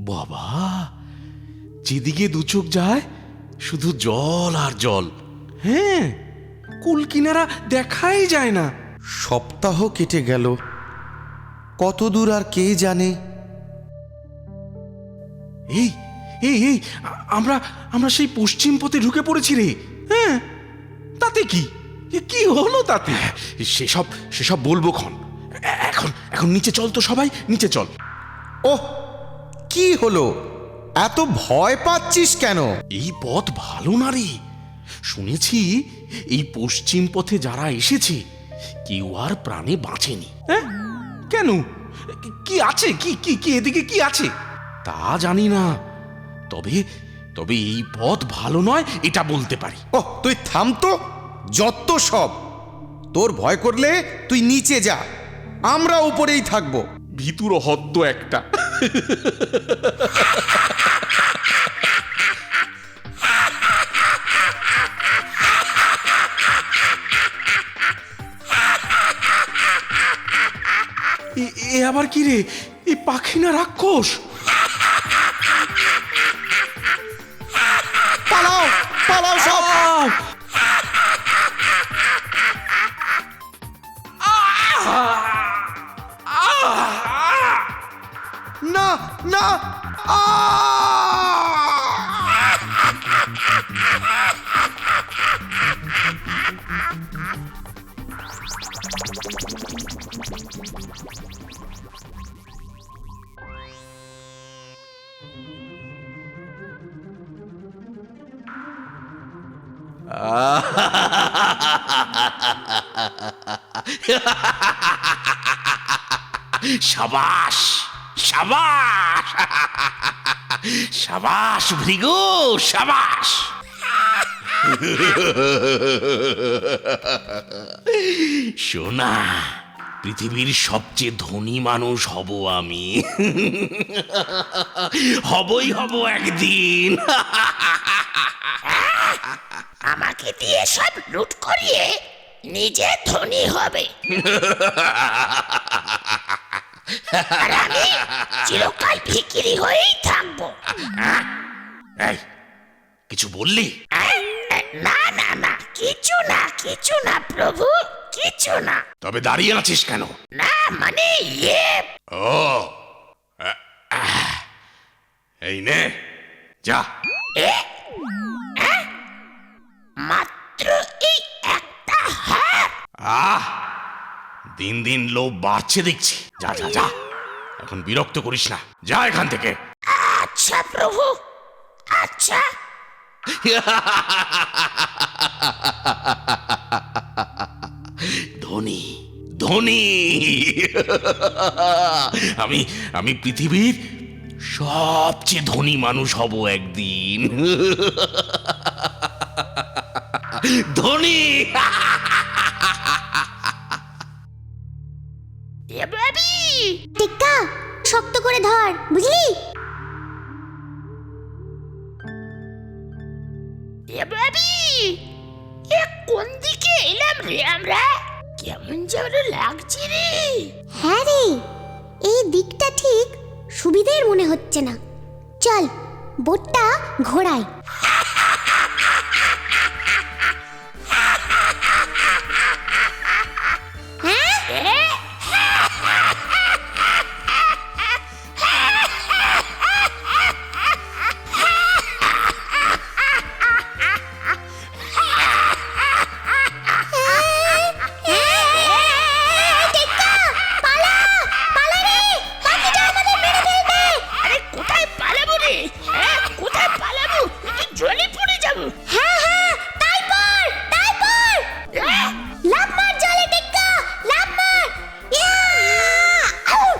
বাবা, যেদিকে দু চোখ যায় শুধু জল আর জল। হ্যাঁ, কুল কিনারা দেখাই যায় না। সপ্তাহ কেটে গেল, কত দূর আর কে জানে। এই এই এই আমরা আমরা সেই পশ্চিম পথে ঢুকে পড়েছি রে। হ্যাঁ, তাতে কি কি হলো তাতে? সেসব সেসব বলবো ক্ষণ। এখন এখন নিচে চল তো, সবাই নিচে চল। ওহ, কি হলো? এত ভয় পাচ্ছিস কেন? এই পথ ভালো না রে। শুনেছি এই পশ্চিম পথে যারা এসেছে কেউ আর প্রাণে বাঁচেনি। হ্যাঁ, কেন? কি আছে? কি কি কি এদিকে কি আছে তা জানি না, তবে তবে এই পথ ভালো নয় এটা বলতে পারি। ওহ, তুই থাম তো, যত সব। তোর ভয় করলে তুই নিচে যা, আমরা উপরেই থাকবো। ভিতুর হদ্দ একটা। এ আবার কি রে? এই পাখি না রাক্ষস? পালাও, পালাও সব। না না, সাবাস সাবাস সাবাস ভৃগু, সাবাস। শোনা, পৃথিবীর সবচেয়ে ধনী মানুষ হব আমি। হবই হব একদিন। আমাকে দিয়ে সব লুট করিয়ে নিজে ধনী হবে, আর আমি চিরকাল ভিখিরি হয়েই থাকবো। এই, কিছু বললি? না না না, কিছু না, কিছু না প্রভু, কিছু না। তবে দাঁড়িয়ে আছিস কেন? না মানে ইয়ে, ও, এই নে, যা। এ, মাত্র এই একটা হার? আহ, দিন দিন লোভ বাড়ছে দেখছি। যা যা যা, এখন বিরক্ত করিস না, যা এখান থেকে। আচ্ছা প্রভু, আচ্ছা। ধনী ধনী, আমি আমি পৃথিবীর সবচেয়ে ধনী মানুষ হব একদিন। ধনী। এ বাবি, টিক্কা, শক্ত করে ধর, বুঝলি? এ বাবি, এ কোন দিকে এলাম রে আমরা? কেমন যেন লাগছে রে। হ্যাঁ রে, এই দিকটা ঠিক সুবিধের মনে হচ্ছে না। চল, বোটটা ঘোরাই। আরে কোথায় পালাবো রে? কোথায় পালাবো? জলে পড়ে যাবো। হ্যাঁ হ্যাঁ, তারপর তারপর লাফ মার জলে, টিক্কা, লাফ মার। ইয়া! আউ!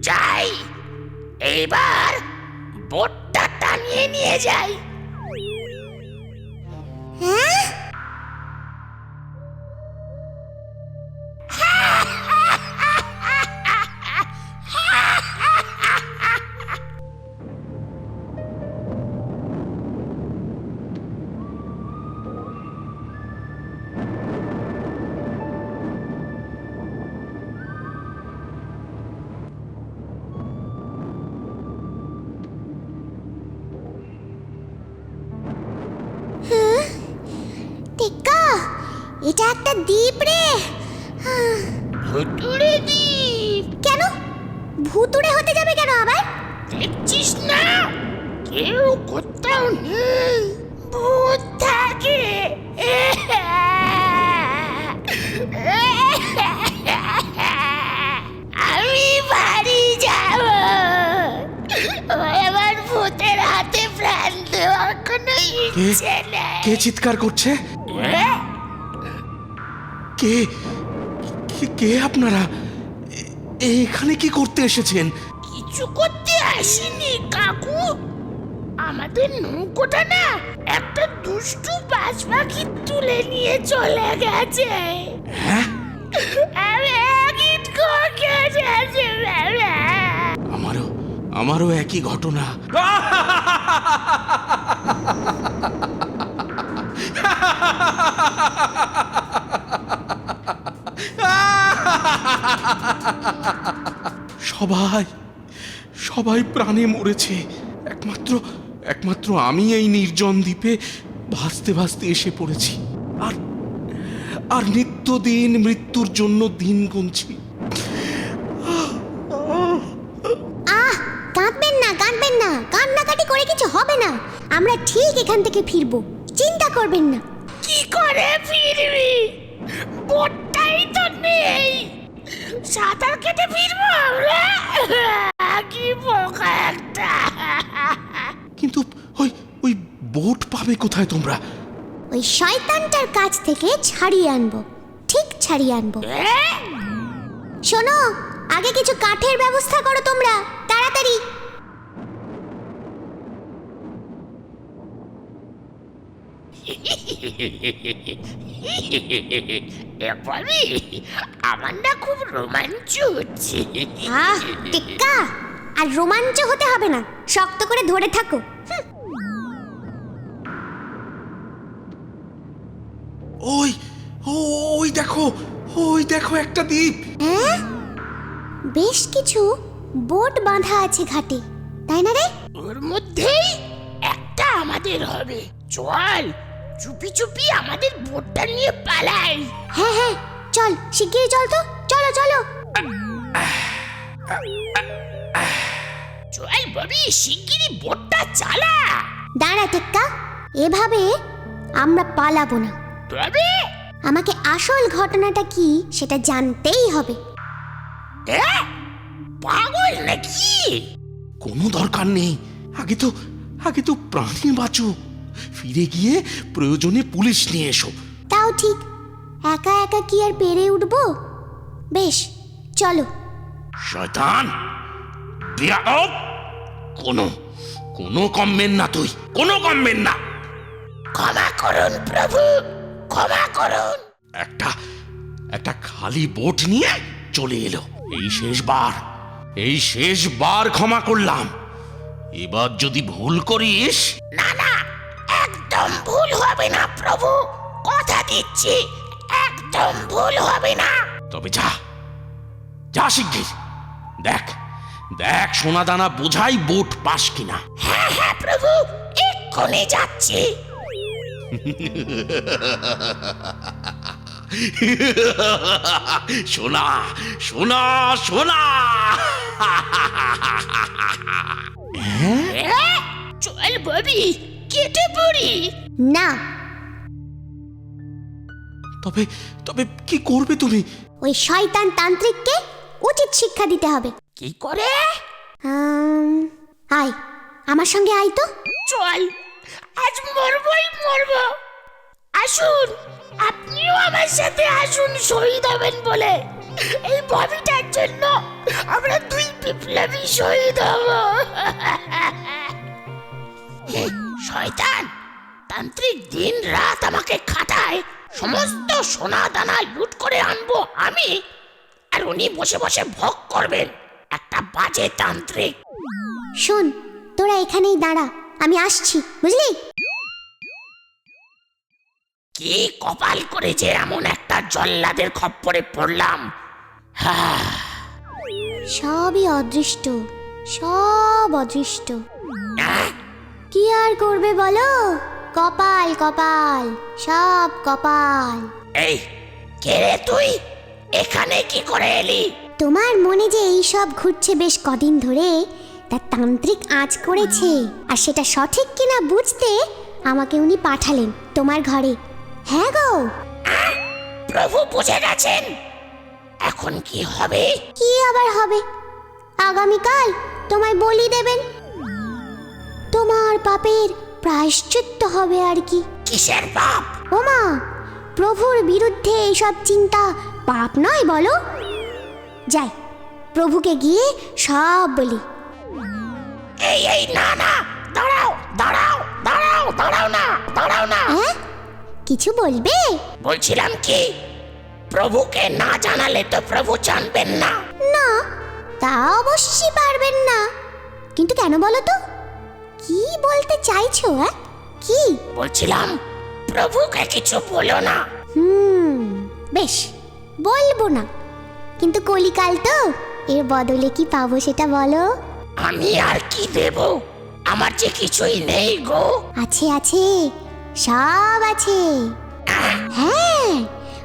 যাই, এইবার বোটটা টানিয়ে নিয়ে যাই। হ্যাঁ? এটা একটা দ্বীপ রে। ভুতুড়ে দ্বীপ। কেন ভুতুড়ে হতে যাবে কেন আবার? দেখছিস না কেউ কোথাও নেই, ভূত থাকে। আমি বাড়ি যাব, এবার ভূতের হাতে প্রাণ দেওয়ার কোনো ইচ্ছে নেই। কে চিৎকার করছে? কে কে আপনারা? এখানে কি করতে এসেছেন? কিছু করতে আসিনি কাকু, আমাদের নৌকোটা না একটা দুষ্টু বাজ পাখি তুলে নিয়ে চলে গেছে। হ্যাঁ, আমি গিট করে গেছে বাবা। আমারও একই ঘটনা। সবাই প্রাণে মরেছে, একমাত্র আমি এই নির্জন দ্বীপে ভাসতে ভাসতে এসে পড়েছি। আর নিত্যদিন মৃত্যুর জন্য দিন গুনছি। কাঁদবেন না, কান্নাকাটি করে কিছু হবে না। আমরা ঠিক এখান থেকে ফিরবো, চিন্তা করবেন না। কি করে ফিরবি? বোটটাই তো নেই, সাঁতার কেটে ফিরবো আমরা? কি বোকা একটা। কিন্তু ওই বোট পাবে কোথায় তোমরা? ওই শয়তানটার কাছ থেকে ছাড়িয়ে আনবো, ঠিক ছাড়িয়ে আনবো। শোনো, আগে কিছু কাঠের ব্যবস্থা করো তোমরা, তাড়াতাড়ি। এবারে আমার না খুব রোমাঞ্চ হচ্ছে। টিক্কা, আর রোমাঞ্চ হতে হবে না, শক্ত করে ধরে থাকো। ওই দেখো একটা দ্বীপ। হ্যাঁ, বেশ কিছু বোট বাঁধা আছে ঘাটে, তাই না রে? ওর মধ্যেই একটা আমাদের হবে। চল চুপি চুপি আমাদের বোটটা নিয়ে পালাই। হ্যাঁ, চল শিগগিরই চল তো, চলো। চল ববি, শিগগিরই বোটটা চালা। দাঁড়া টিক্কা, এভাবে আমরা পালাবো না। তবে আমাকে আসল ঘটনাটা কি সেটা জানতেই হবে। পাগল নাকি? কোনো দরকার নেই, আগে তো প্রাণী বাঁচো। ফিরে গিয়ে প্রয়োজনে পুলিশ নিয়ে এসো। তাও ঠিক, একা একা কি আর পেরে উঠবো? বেশ, চলো। শয়তান, বেয়াদব, কোনো কমবেন না তুই, কোনো কমবেন না। ক্ষমা করুন প্রভু, ক্ষমা করুন। একটা খালি বোট নিয়ে চলে এলো। এই শেষবার ক্ষমা করলাম। এবার যদি ভুল করিস। না, একদম ভুল হবে না প্রভু, কথা দিচ্ছি, একদম ভুল হবে না। তবে যা শিগগির দেখ সোনা দানা বোঝাই বোট পাস কিনা। হ্যাঁ প্রভু, এক্ষুনি যাচ্ছি। সোনা। চল ববি, কেটে পড়ি। না, তবে কি করবে তুমি? ওই শয়তান তান্ত্রিককে উচিত শিক্ষা দিতে হবে। কি করে? আয়, আমার সঙ্গে আয় তো। চল, আজ মরবই মরবো। আসুন, আপনিও আমার সাথে আসুন, শহীদ হবেন বলে। এই ববিটার জন্য আমরা দুই বিপ্লবী শহীদ হব। শয়তান তান্ত্রিক দিন রাত আমাকে খাটায়, সমস্ত সোনা দানা লুট করে আনবো আমি, আর উনি বসে বসে ভোগ করবেন। একটা বাজে তান্ত্রিক। শোন, তোরা এখানেই দাঁড়া, আমি আসছি, বুঝলি? কি কপাল করে যে এমন একটা জল্লাদের খপ্পরে পড়লাম। সবই অদৃষ্ট, সব অদৃষ্ট। কি আর করবে বলো? কপাল, সব কপাল। এই কে রে তুই? এখানে কি করে এলি? তোমার মনে যে এই সব ঘুরছে বেশ কদিন ধরে, তার তান্ত্রিক আঁচ করেছে, আর সেটা সঠিক কিনা বুঝতে আমাকে উনি পাঠালেন তোমার ঘরে। হ্যাঁ গো। প্রভু বুঝে গেছেন। এখন কি হবে? কি আবার হবে? আগামীকাল তোমায় বলি দেবেন, তোমার পাপের প্রায়শ্চিত্ত হবে আর কি। কিসের পাপ? ওমা, প্রভুর বিরুদ্ধে এইসব চিন্তা পাপ নয় বলো? যাই, প্রভুকে গিয়ে সব বলি। এই এই না না, দাঁড়াও দাঁড়াও দাঁড়াও, দাঁড়াও না, দাঁড়াও না। হ্যাঁ, কিছু বলবে? বলছিলাম কি, প্রভুকে না জানালে তো প্রভু জানবেন না। না, তা অবশ্যই পারবেন না। কিন্তু কেন বলো তো, কি বলতে চাইছো? কি বলছিলাম প্রভুকে কিছু বলো না। বেশ, বলবো না, কিন্তু কলিকাল তো, এর বদলে কি পাবো সেটা বলো। আমি আর কি দেব? আমার যে কিছুই নেই গো। আছে আছে, সব আছে। হ্যাঁ,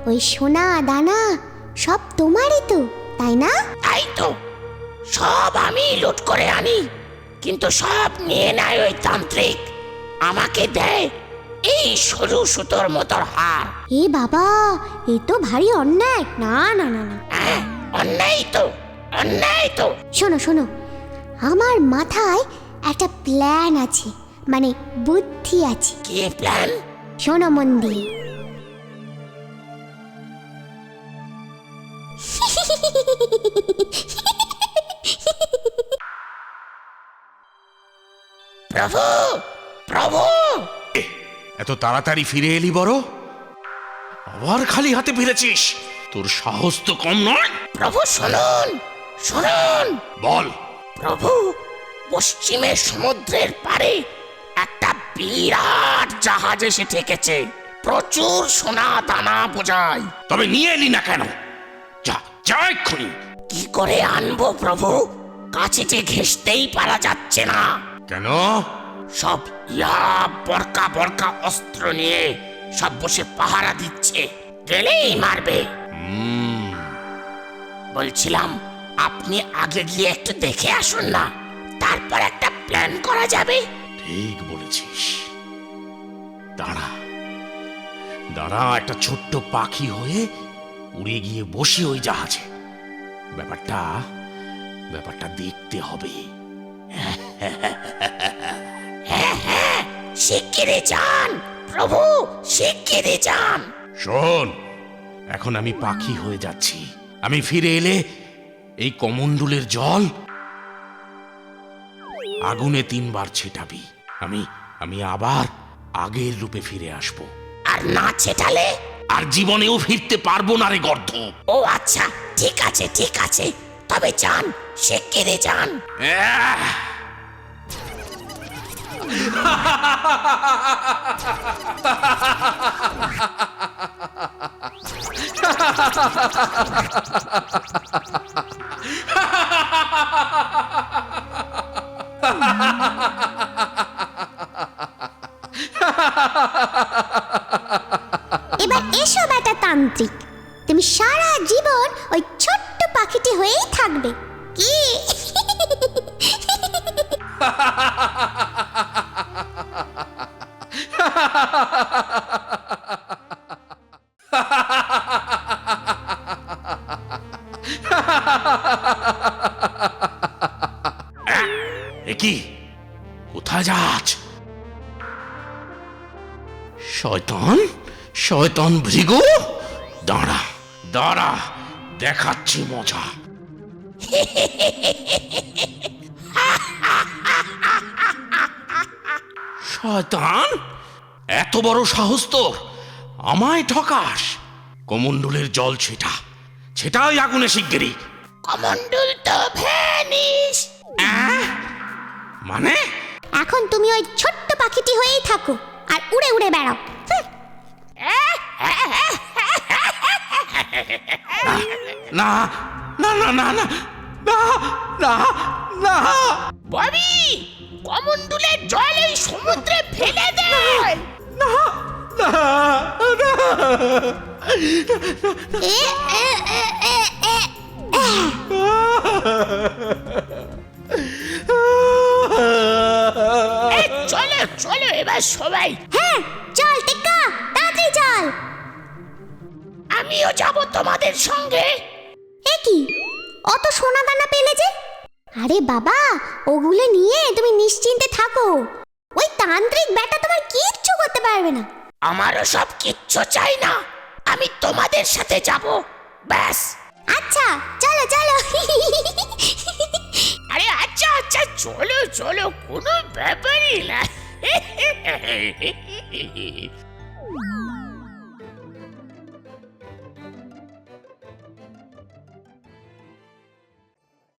ওই সোনা দানা সব তোমারই তো, তাই না? তাই তো, সব আমি লুট করে আনি, কিন্তু সব নিয়ে নেয় ওই তান্ত্রিক। আমাকে দেয় এই সরু সুতোর মতোর হার। এ বাবা, এ তো ভারী অন্যায়। না না না না, অন্যায় তো, অন্যায় তো। শোনো শোনো, আমার মাথায় একটা প্ল্যান আছে, মানে বুদ্ধি আছে। কি প্ল্যান? শোনো মন দিয়ে। প্রভু, প্রভু! এত তাড়াতাড়ি ফিরে এলি বড়? আবার খালি হাতে ফিরেছিস? তোর সাহস তো কম নয়। প্রভু শুনুন, শুনুন। বল। প্রভু, পশ্চিমের সমুদ্রের পারে একটা বিরাট জাহাজ এসে ঠেকেছে, প্রচুর সোনা দানা বোঝায়। তবে নিয়ে এলি না কেন? যা যা এক্ষুনি। কি করে আনবো প্রভু? কাছে যে ঘেঁষতেই পারা যাচ্ছে না। কেন? সব ইয়া বরকা বরকা অস্ত্র নিয়ে সব বসে পাহারা দিচ্ছে, গেলেই মারবে। বলছিলাম আপনি আগে গিয়ে একটু দেখে আসুন না, তারপর একটা প্ল্যান করা যাবে। ঠিক বলেছিস। দাঁড়া দাঁড়া, একটা ছোট্ট পাখি হয়ে উড়ে গিয়ে বসি ওই জাহাজে। ব্যাপারটা দেখতে হবে। শিগগিরই যান প্রভু, শিগগিরই যান। শোন, এখন আমি পাখি হয়ে যাচ্ছি। আমি ফিরে এলে এই কমণ্ডলের জল আগুনে 3 বার ছেটাবি। আমি আবার আগের রূপে ফিরে আসব। আর না ছেটালে? আর জীবনেও ফিরতে পারবো না রে গর্ধ। ও আচ্ছা, ঠিক আছে ঠিক আছে, তবে যান, শিগগিরই যান। এবার এসো বেটা তান্ত্রিক, তুমি সারা জীবন ওই ছোট্ট পাখিটি হয়েই থাকবে। কি? কি? কোথায় যাচ্ছ? শয়তান, শয়তান ভৃগু, দাঁড়া দাঁড়া, দেখাচ্ছি মজা। শয়তান, এত বড় সাহস তোর, আমায় ঠকাস? কমণ্ডলের জল ছেটা ওই আগুনে শিগগিরই। কমণ্ডল তো ভ্যানিশ। মানে? এখন তুমি ওই ছোট্ট পাখিটি হয়েই থাকো আর উড়ে উড়ে বেড়াও। না না না না না না না না। ববি, কমণ্ডলের জল এই সমুদ্রে ফেলে দে। না না, না। এ, এ, এ, এ, এ, এ। এই চলো চলো এবার সবাই, হ্যাঁ চল টেক্কা, তাড়াতাড়ি চল। আমিও যাব তোমাদের সঙ্গে। এ কি, অত সোনা দানা পেলে যে? আরে বাবা, ওগুলো নিয়ে তুমি নিশ্চিন্তে থাকো, ওই তান্ত্রিক ব্যাটা তোমার কিচ্ছু করতে পারবে না। আমারও সব কিচ্ছু চাই না, আমি তোমাদের সাথে যাব, ব্যাস। আচ্ছা চলো চলো। আরে আচ্ছা আচ্ছা, চলো চলো, কোনো ব্যাপারই না।